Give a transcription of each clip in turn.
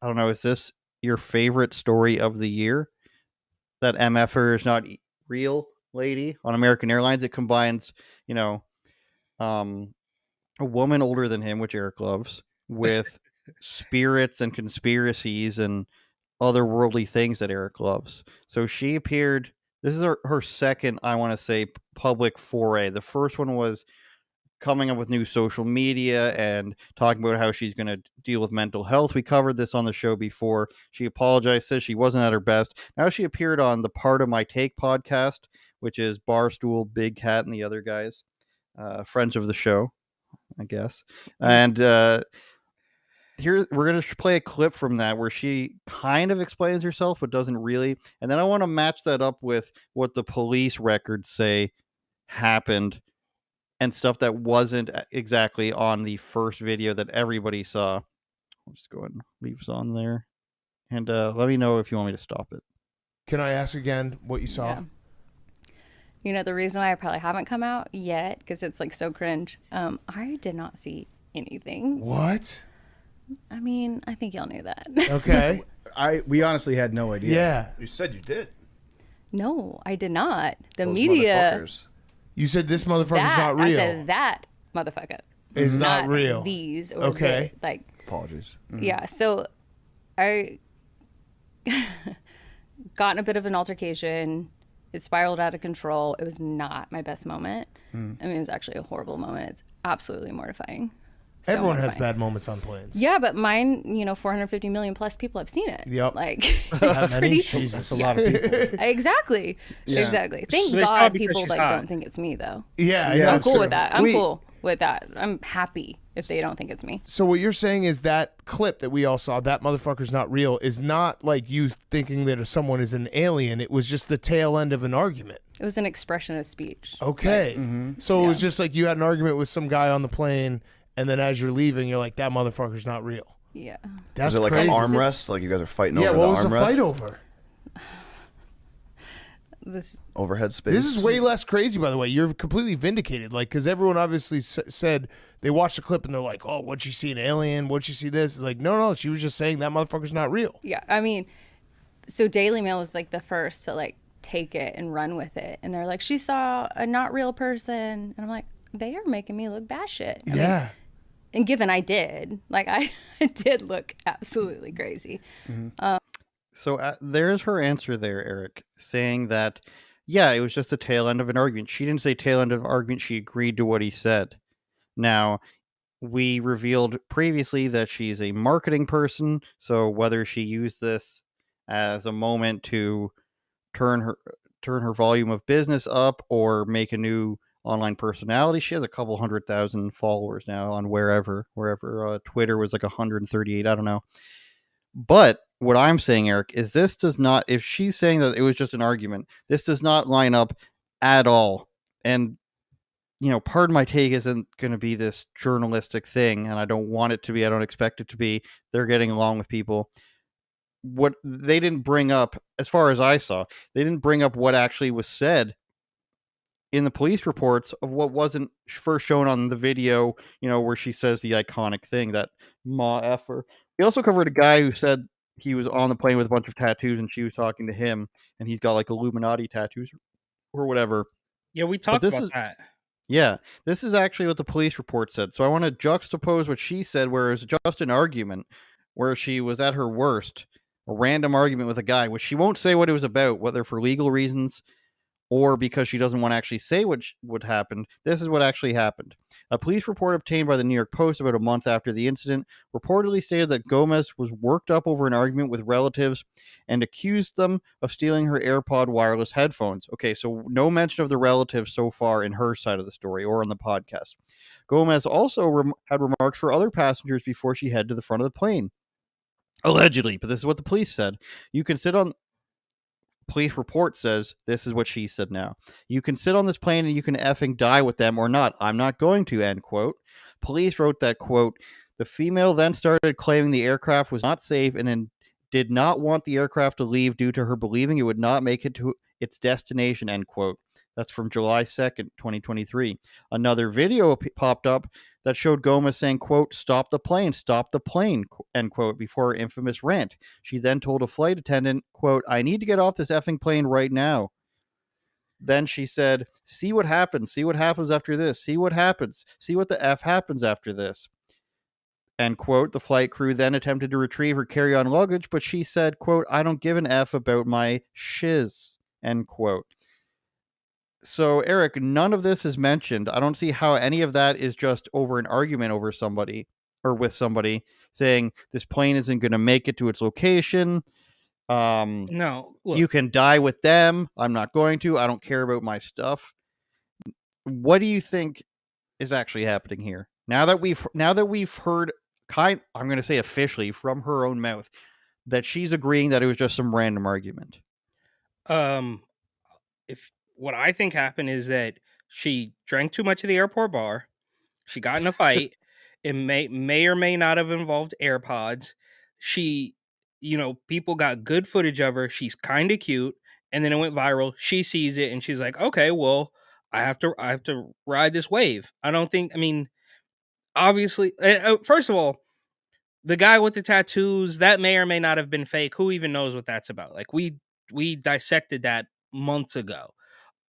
I don't know, is this your favorite story of the year? That MFer is not real lady on American Airlines. It combines, you know, um, a woman older than him, which Eric loves, with spirits and conspiracies and otherworldly things that Eric loves. So she appeared. This is her second, I want to say, public foray. The first one was coming up with new social media and talking about how she's going to deal with mental health. We covered this on the show before. She apologized, says she wasn't at her best. Now she appeared on the Part of My Take podcast, which is Barstool, Big Cat, and the other guys, friends of the show, I guess. And here we're going to play a clip from that where she kind of explains herself, but doesn't really. And then I want to match that up with what the police records say happened and stuff that wasn't exactly on the first video that everybody saw. I'll just go ahead and leave this on there. And let me know if you want me to stop it. Can I ask again what you saw? Yeah. You know, the reason why I probably haven't come out yet, because it's like so cringe, I did not see anything. What? I mean, I think y'all knew that. Okay. We honestly had no idea. Yeah. You said you did. No, I did not. The Those media. motherfuckers. You said this motherfucker's not real. I said that motherfucker. Is not real. These. Or Okay. like. Apologies. Yeah. So I got in a bit of an altercation. It spiraled out of control. It was not my best moment. I mean, it's actually a horrible moment. It's absolutely mortifying. So Everyone has mortifying. bad moments on planes. Yeah, but mine, 450 million plus people have seen it. Yep. Like, That it's many? pretty. Jesus. That's a lot of people. Exactly. Yeah. Exactly. Thank So it's God probably because people she's like hot. don't think it's me though. Yeah, Yeah, no, I'm cool so with that. I'm we- cool with that. I'm happy if they don't think it's me. So what you're saying is that clip that we all saw, that motherfucker's not real, is not like you thinking that someone is an alien. It was just the tail end of an argument. It was an expression of speech. Okay. So it was just like you had an argument with some guy on the plane, and then as you're leaving, you're like, that motherfucker's not real. Yeah. That's Was it like crazy. an arm It's just- wrest? Like you guys are fighting Yeah, over what the was the arm fight rest? over? This. Overhead space. This is way less crazy, by the way. You're completely vindicated, like, because everyone obviously said they watched the clip and they're like, "Oh, what'd she see an alien? What'd she see this?" It's like, no, she was just saying that motherfucker's not real. Yeah. I mean, so Daily Mail was like the first to like take it and run with it, and they're like, she saw a not real person, and I'm like, they are making me look batshit. I mean, Yeah. and given I did, like I did look absolutely crazy. So there's her answer there, Eric, saying that, yeah, it was just the tail end of an argument. She didn't say tail end of an argument. She agreed to what he said. Now, we revealed previously that she's a marketing person. So whether she used this as a moment to turn her volume of business up or make a new online personality, she has a couple 100,000 followers now on wherever Twitter was like 138. I don't know. But what I'm saying, Eric, is this does not, if she's saying that it was just an argument, this does not line up at all. And, part of my take isn't going to be this journalistic thing, and I don't want it to be. I don't expect it to be. They're getting along with people. What they didn't bring up, as far as I saw, they didn't bring up what actually was said in the police reports of what wasn't first shown on the video, where she says the iconic thing, that ma effer. We also covered a guy who said he was on the plane with a bunch of tattoos and she was talking to him and he's got like Illuminati tattoos or whatever. Yeah, we talked this about is- that. Yeah, this is actually what the police report said. So I want to juxtapose what she said, where it was just an argument, where she was at her worst, a random argument with a guy, which she won't say what it was about, whether for legal reasons or because she doesn't want to actually say what happened. This is what actually happened. A police report obtained by the New York Post about a month after the incident reportedly stated that Gomas was worked up over an argument with relatives and accused them of stealing her AirPod wireless headphones. Okay, so no mention of the relatives so far in her side of the story or on the podcast. Gomas also had remarks for other passengers before she headed to the front of the plane. Allegedly, but this is what the police said. You can sit on... Police report says this is what she said now. You can sit on this plane and you can effing die with them or not. I'm not going to, end quote. Police wrote that, quote, the female then started claiming the aircraft was not safe and did not want the aircraft to leave due to her believing it would not make it to its destination, end quote. That's from July 2nd, 2023. Another video popped up that showed Gomas saying, quote, stop the plane, end quote, before her infamous rant. She then told a flight attendant, quote, I need to get off this effing plane right now. Then she said, see what happens after this, see what the F happens after this. End quote. The flight crew then attempted to retrieve her carry-on luggage, but she said, quote, I don't give an F about my shiz, end quote. So, Eric, none of this is mentioned. I don't see how any of that is just over an argument over somebody or with somebody saying this plane isn't going to make it to its location. No, look. You can die with them. I'm not going to. I don't care about my stuff. What do you think is actually happening here? Now that we've heard I'm going to say officially from her own mouth that she's agreeing that it was just some random argument. If what I think happened is that she drank too much of the airport bar, she got in a fight. It may or may not have involved AirPods. She, people got good footage of her. She's kind of cute, and then it went viral. She sees it and she's like, "Okay, well, I have to ride this wave." I don't think. I mean, obviously, first of all, the guy with the tattoos, that may or may not have been fake. Who even knows what that's about? Like we dissected that months ago.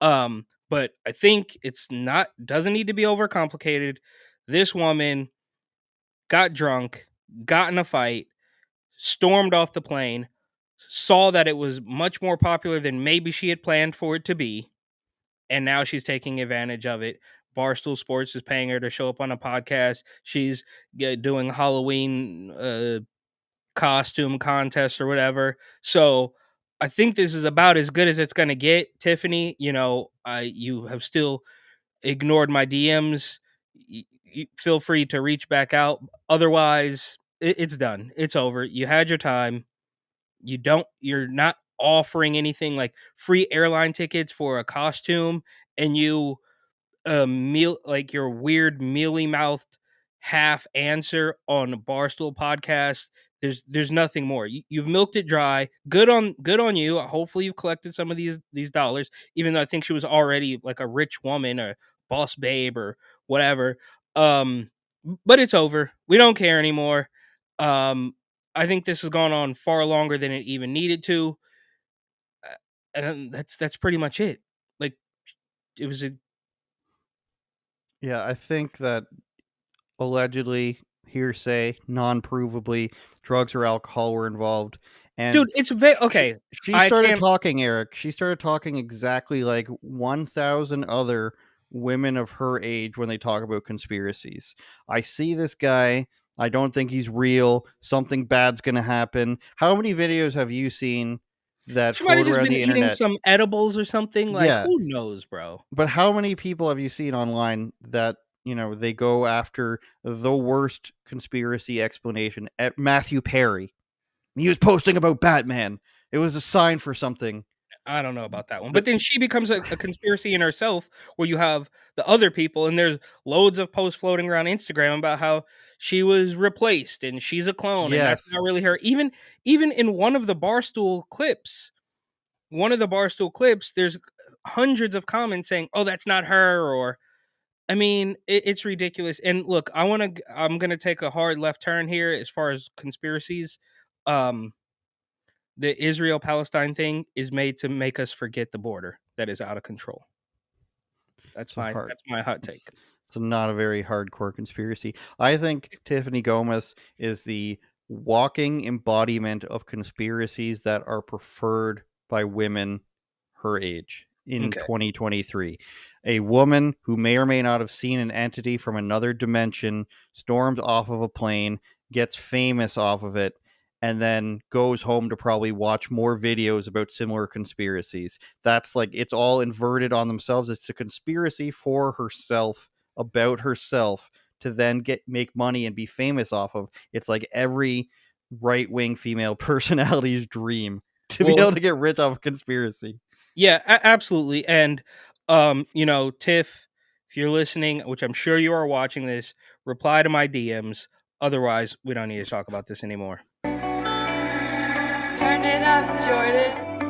But I think doesn't need to be overcomplicated. This woman got drunk, got in a fight, stormed off the plane, saw that it was much more popular than maybe she had planned for it to be, and now she's taking advantage of it. Barstool Sports is paying her to show up on a podcast. She's doing Halloween costume contest or whatever. So I think this is about as good as it's going to get. Tiffany, you have still ignored my DMs. Feel free to reach back out. Otherwise, it's done. It's over. You had your time. You're not offering anything like free airline tickets for a costume, and you meal like your weird mealy mouthed half answer on a Barstool podcast. There's nothing more. You've milked it dry. Good on you. Hopefully you've collected some of these dollars, even though I think she was already like a rich woman or boss babe or whatever. But it's over. We don't care anymore. I think this has gone on far longer than it even needed to. And that's pretty much it. Like it was a Yeah, I think that allegedly, hearsay, non-provably, drugs or alcohol were involved. And dude, it's okay. She I started can't. talking, Eric. She started talking exactly like 1,000 other women of her age when they talk about conspiracies. I see this guy. I don't think he's real. Something bad's going to happen. How many videos have you seen that She might have float just around been the eating internet? some edibles or something. Like, Yeah. who knows, bro? But how many people have you seen online that, they go after the worst conspiracy explanation at Matthew Perry? He was posting about Batman. It was a sign for something. I don't know about that one. But then she becomes a conspiracy in herself, where you have the other people, and there's loads of posts floating around Instagram about how she was replaced and she's a clone, and that's Yes. not really her. Even in one of the Barstool clips, there's hundreds of comments saying, "Oh, that's not her," or I mean, it's ridiculous. And look, I'm gonna take a hard left turn here as far as conspiracies. Um, the Israel Palestine thing is made to make us forget the border that is out of control. That's my hot take. It's not a very hardcore conspiracy. I think Tiffany Gomas is the walking embodiment of conspiracies that are preferred by women her age in 2023. A woman who may or may not have seen an entity from another dimension, storms off of a plane, gets famous off of it, and then goes home to probably watch more videos about similar conspiracies. That's like, it's all inverted on themselves. It's a conspiracy for herself, about herself, to then make money and be famous off of. It's like every right-wing female personality's dream to be able to get rich off of conspiracy. Yeah, absolutely. And Tiff, if you're listening, which I'm sure you are watching this, reply to my DMs. Otherwise, we don't need to talk about this anymore. Turn it up, Jordan.